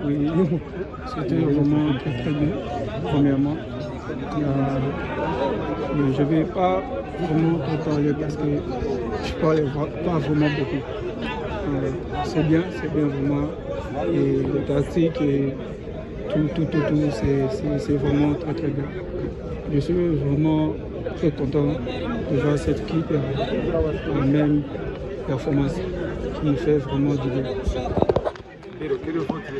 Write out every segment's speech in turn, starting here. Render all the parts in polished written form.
Oui, c'était vraiment très très bien, premièrement. Mais je ne vais pas vraiment trop parler parce que je ne parle pas vraiment beaucoup. C'est bien vraiment. Et le tactique et tout, c'est vraiment très très bien. Je suis vraiment très content de voir cette équipe la même performance qui me fait vraiment du bien. Quel est votre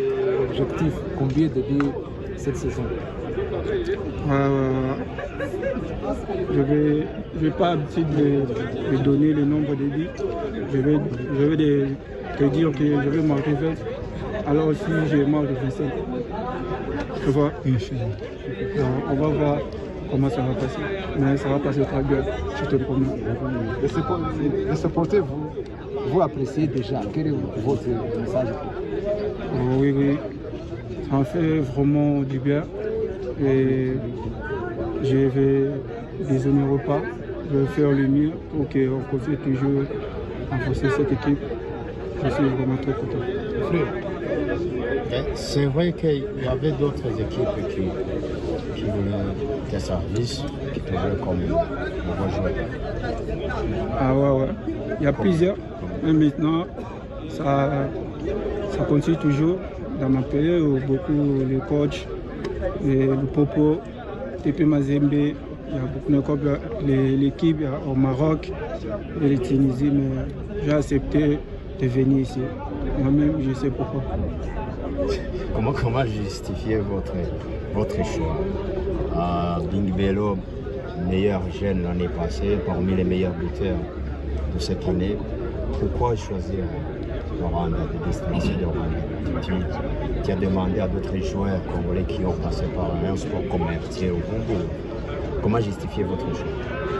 objectif? Combien de buts cette saison? Je vais pas habitude de donner le nombre de buts. Je vais te dire que je vais marquer 20. Alors si je marque 25, tu vois, on va voir comment ça va passer. Mais ça va passer très bien, je te promets. Les supporters, vous appréciez déjà. Quel est votre message? Oui, ça me fait vraiment du bien. Et je vais déshonorer pas. Je vais faire le mieux pour qu'on continue toujours à renforcer cette équipe. Je suis vraiment très content. C'est vrai qu'il y avait d'autres équipes qui voulaient tes services, qui te voulaient comme nouveau joueur. Ah ouais. Il y a plusieurs. Mais maintenant, ça continue toujours dans ma période où beaucoup les coachs, le Popo, TP Mazembe, il y a beaucoup de coachs, l'équipe au Maroc et les Tunisie, mais j'ai accepté de venir ici. Moi-même, je sais pourquoi. Comment justifier votre choix? Bingbelo, meilleur jeune l'année passée, parmi les meilleurs buteurs de cette année. Pourquoi choisir Rwanda, de destination de Rwanda? Tu as demandé à d'autres joueurs congolais qui ont passé par un sport commercial au Congo. Comment justifier votre choix?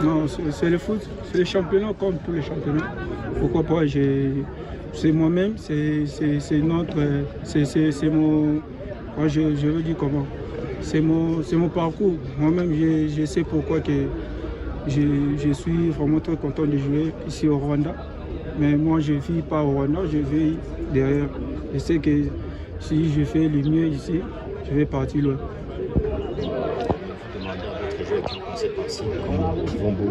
Non, c'est le foot, c'est le championnat comme tous les championnats. Pourquoi pas, c'est moi-même, c'est notre, c'est mon, moi je veux dire comment, c'est mon parcours. Moi-même, je sais pourquoi que je suis vraiment très content de jouer ici au Rwanda. Mais moi, je ne vis pas au Rwanda, je vis derrière. Je sais que si je fais le mieux ici, je vais partir loin. Qui ont passé par ici, comme Vombo,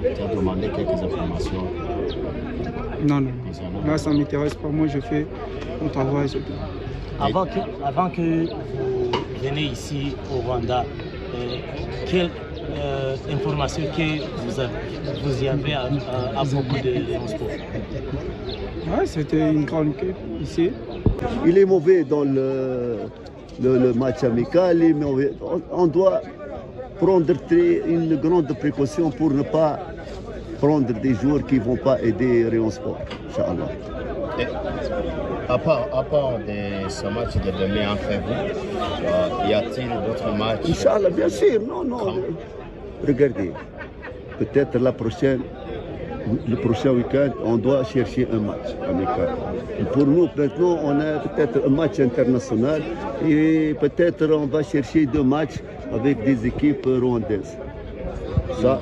tu as demandé quelques informations. Non. Là, ça ne m'intéresse pas. Moi, je fais mon travail. Avant que vous veniez ici au Rwanda, quelle information que vous y avez à propos de Léon Sport? Ouais, c'était une grande équipe ici. Il est mauvais dans le match amical. On doit prendre une grande précaution pour ne pas prendre des joueurs qui ne vont pas aider Rayon Sport, Inch'Allah. À part ce match de demain entre vous, y a-t-il d'autres matchs? Inch'Allah, bien sûr, non. Regardez, peut-être le prochain week-end, on doit chercher un match amical. Pour nous, maintenant, on a peut-être un match international et peut-être on va chercher 2 matchs avec des équipes rwandaises. Ça.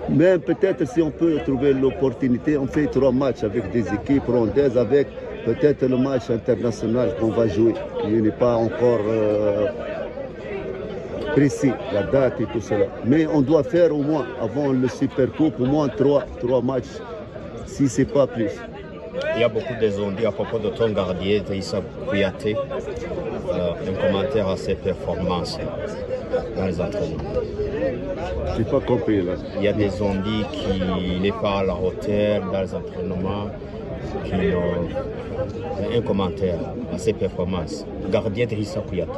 Mais peut-être si on peut trouver l'opportunité, on fait 3 matchs avec des équipes rwandaises, avec peut-être le match international qu'on va jouer, qui n'est pas encore précis, la date et tout cela. Mais on doit faire au moins, avant le Super Coupe, au moins 3 matchs, si ce n'est pas plus. Il y a beaucoup de zondis à propos de ton gardien, Issa Kouyaté, un commentaire à ses performances dans les entraînements. Je n'ai pas compris là. Il y a des zondis qui n'est pas à la hauteur dans les entraînements, qui ont un commentaire à ses performances. Gardien d'Issa Kouyaté.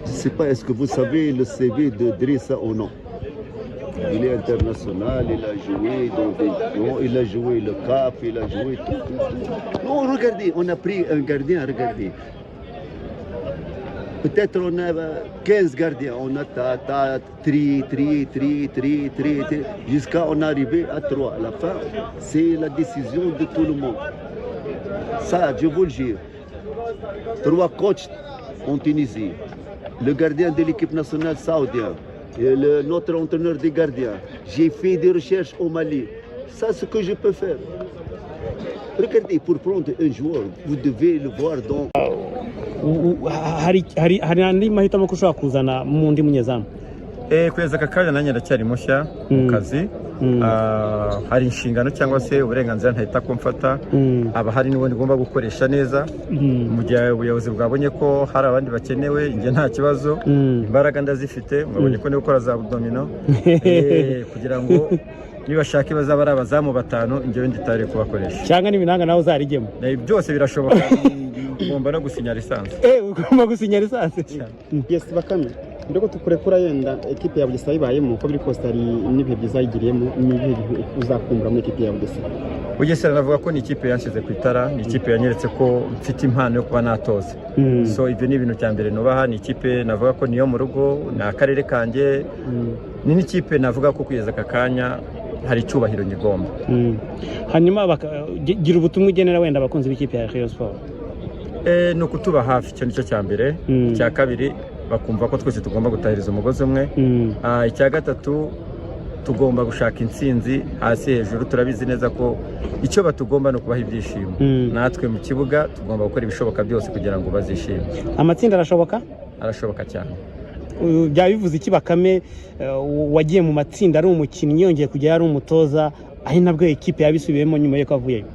Je ne sais pas, est-ce que vous savez le CV de Drissa ou non? Il est international, il a joué dans des... il a joué le CAF, il a joué tout. Non, regardez, on a pris un gardien, regardez. Peut-être on a 15 gardiens, on a tri, jusqu'à on est arrivé à 3. À la fin, c'est la décision de tout le monde. Ça, je vous le jure. 3 coachs en Tunisie. Le gardien de l'équipe nationale saoudienne, et notre entraîneur des gardiens. J'ai fait des recherches au Mali. Ça, c'est ce que je peux faire. Regardez, pour prendre un joueur, vous devez le voir dans... hari andi mahitamo ko ushobora kuzana mu ndi munyezamu kugeza aka kanya nanjye ndacyari mushya mu kazi hari inshingano cyangwa se uburenganzira ntahita ko mfata aba hari n'ubundi ngomba gukoresha neza mu gihe ubuyobozi bwabonye ko hari abandi bakenewe njye nta kibazo imbaraga ndazifite mwabonye ko ndi gukora za abdomino kugira ngo nibashaka bazaba ari abazamu batanu njyewe nditare kubakoresha cyangwa n'ibinanga nawe uzarijyemo byose birashoboka ugomba no gusinya lisansi ugomba gusinya lisansi yes Bakame ndiko tukurekura yenda ekipe ya Bugesera ibayemo uko biri kose ari n'ibihe byiza yigiriyemo n'ibihe uzakumbura muri ekipe ya Bugesera. Bugesera navuga ko ni ikipe yanshyize ku itara, ni ikipe yanyeretse ko mfite impano yo kuba natoza. So ibyo ni ibintu cya mbere nubaha, ni ikipe navuga ko niyo mu rugo, ni akarere kanjye, ni n'ikipe navuga ko kugeza aka kanya hari icyubahiro nyigomba. Hanyuma gira ubutumwa ugenera wenda abakunzi b'ikipe ya Rayon Sport. Ni ukutuba hafi, icyo nicyo cya mbere. Icya kabiri bakumva ko twese tugomba gutahiriza umugozi umwe. Icya gatatu tugomba gushaka intsinzi hasi hejuru, turabizi neza ko icyo batugomba no kubaha ibyishimo. Natwe mu kibuga tugomba gukora ibishoboka byose kugira ngo bazishime. Amatsinda arashoboka? Arashoboka cyane. Byaba bivuze iki Bakame wagiye mu matsinda ari umukinnyi yongeye kujya ari umutoza, ari nabwo ekipe yabisubiyemo nyuma yo kavuyeyo?